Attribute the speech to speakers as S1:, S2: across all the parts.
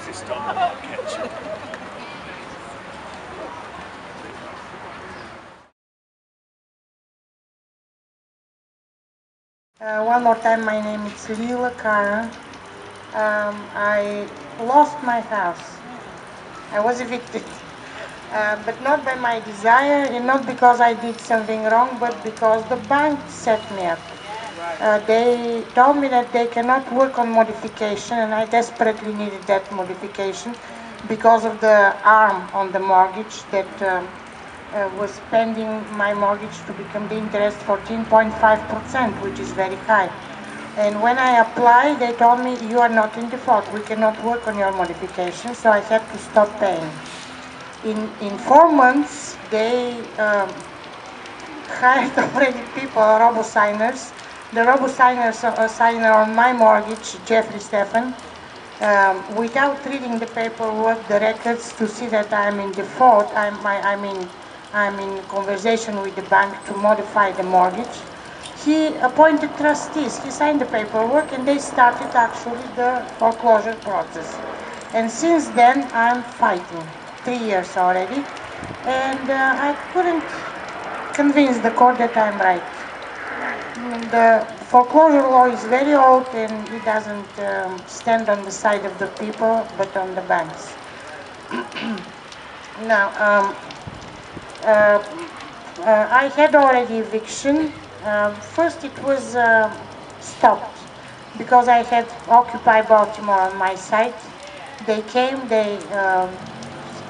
S1: fastest on the market.
S2: One more time, my name is Lila Kara. I lost my house. I was evicted, but not by my desire and not because I did something wrong, but because the bank set me up. They told me that they cannot work on modification, and I desperately needed that modification because of the arm on the mortgage that was spending my mortgage to become the interest 14.5%, which is very high. And when I applied, they told me, you are not in default. We cannot work on your modification, so I had to stop paying. In 4 months, they hired already people, robo-signers. The robo-signer on my mortgage, Jeffrey Stephan, without reading the paperwork, the records to see that I'm in default, I'm in conversation with the bank to modify the mortgage. He appointed trustees. He signed the paperwork, and they started actually the foreclosure process. And since then, I'm fighting. 3 years already, and I couldn't convince the court that I'm right. The foreclosure law is very old, and it doesn't stand on the side of the people, but on the banks. Now, I had already eviction. First, it was stopped because I had Occupy Baltimore on my site. They came, they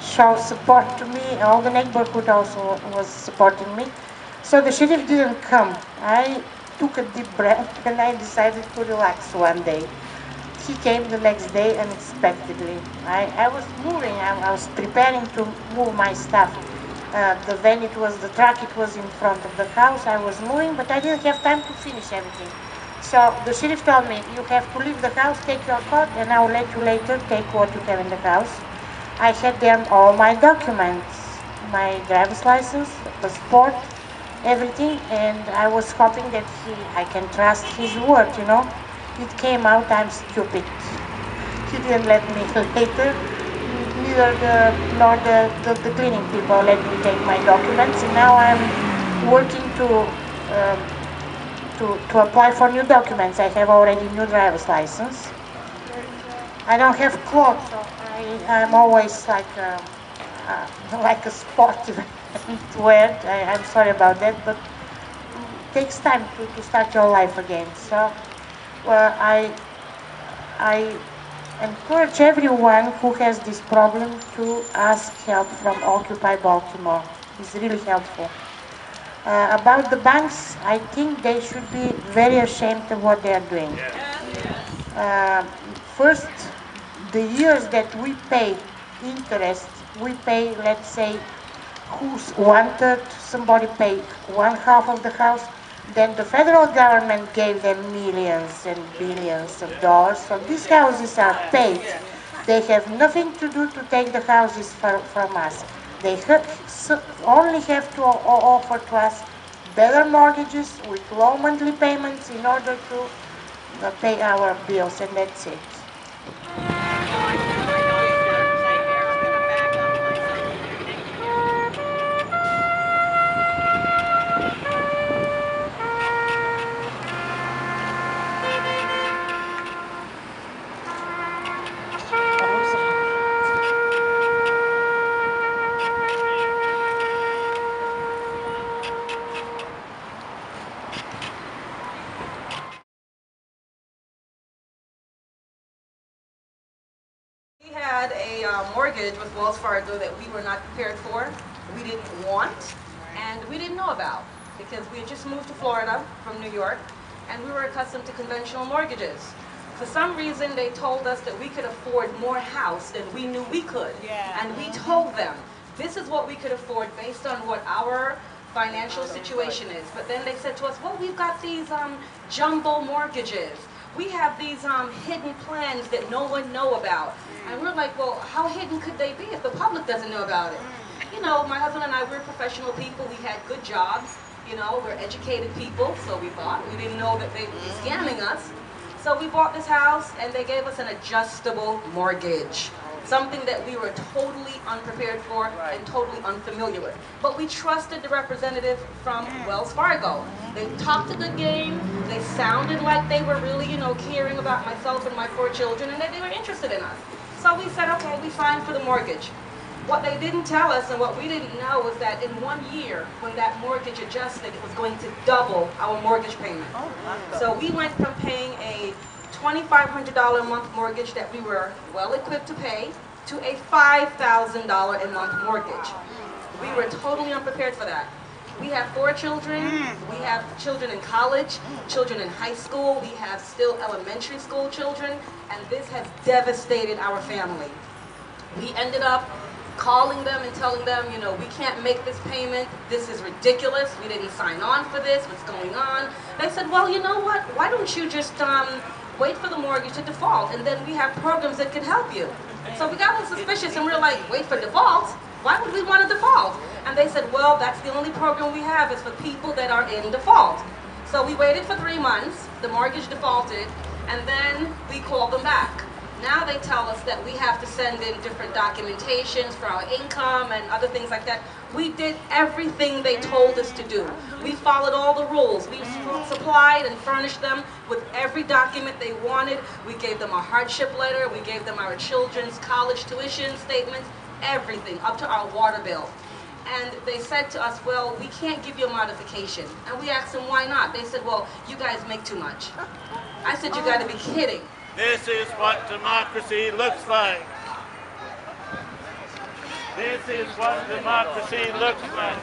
S2: show support to me. All the neighborhood also was supporting me. So the sheriff didn't come. I took a deep breath and I decided to relax one day. He came the next day unexpectedly. I was moving, I was preparing to move my stuff. The van, the truck, it was in front of the house. I was moving, but I didn't have time to finish everything. So the sheriff told me, you have to leave the house, take your coat, and I will let you later take what you have in the house. I had there all my documents, my driver's license, passport, everything, and I was hoping that I can trust his word, you know. It came out I'm stupid. He didn't let me later, neither nor the cleaning people let me take my documents, and now I'm working to apply for new documents. I have already new driver's license. I don't have clothes, so I'm always like a sport to wear. I'm sorry about that, but it takes time to start your life again. So I encourage everyone who has this problem to ask help from Occupy Baltimore. It's really helpful. About the banks, I think they should be very ashamed of what they are doing. First, the years that we pay interest, we pay, let's say, who's 1/3, somebody paid 1/2 of the house, then the federal government gave them millions and billions of dollars, so these houses are paid. They have nothing to do to take the houses from us. They only have to offer to us better mortgages with low monthly payments in order to pay our bills, and that's it.
S3: We had a mortgage with Wells Fargo that we were not prepared for, we didn't want, and we didn't know about because we had just moved to Florida from New York, and we were accustomed to conventional mortgages. For some reason, they told us that we could afford more house than we knew we could. Yeah. And we told them, this is what we could afford based on what our financial situation is. But then they said to us, well, we've got these jumbo mortgages. We have these hidden plans that no one know about. And we're like, well, how hidden could they be if the public doesn't know about it? You know, my husband and I, we're professional people. We had good jobs. You know, we're educated people, so we thought. We didn't know that they would be scamming us. So we bought this house, and they gave us an adjustable mortgage. something that we were totally unprepared for and totally unfamiliar with. But we trusted the representative from Wells Fargo. They talked a good game. They sounded like they were really, caring about myself and my 4 children, and that they were interested in us. So we said, okay, we signed for the mortgage. What they didn't tell us and what we didn't know was that in 1 year, when that mortgage adjusted, it was going to double our mortgage payment. So we went from paying a $2,500 a month mortgage that we were well equipped to pay to a $5,000 a month mortgage. We were totally unprepared for that. We have 4 children. We have children in college, children in high school. We have still elementary school children, and this has devastated our family. We ended up calling them and telling them, we can't make this payment. This is ridiculous. We didn't sign on for this. What's going on? They said, well, you know what? Why don't you just wait for the mortgage to default, and then we have programs that could help you. So we got a little suspicious, and we were like, wait for default? Why would we want to default? And they said, well, that's the only program we have is for people that are in default. So we waited for 3 months. The mortgage defaulted, and then we called them back. Now they tell us that we have to send in different documentations for our income and other things like that. We did everything they told us to do. We followed all the rules. We supplied and furnished them with every document they wanted. We gave them a hardship letter. We gave them our children's college tuition statements, everything, up to our water bill. And they said to us, well, we can't give you a modification. And we asked them, why not? They said, well, you guys make too much. I said, you got to be kidding.
S1: This is what democracy looks like. This is what democracy looks like.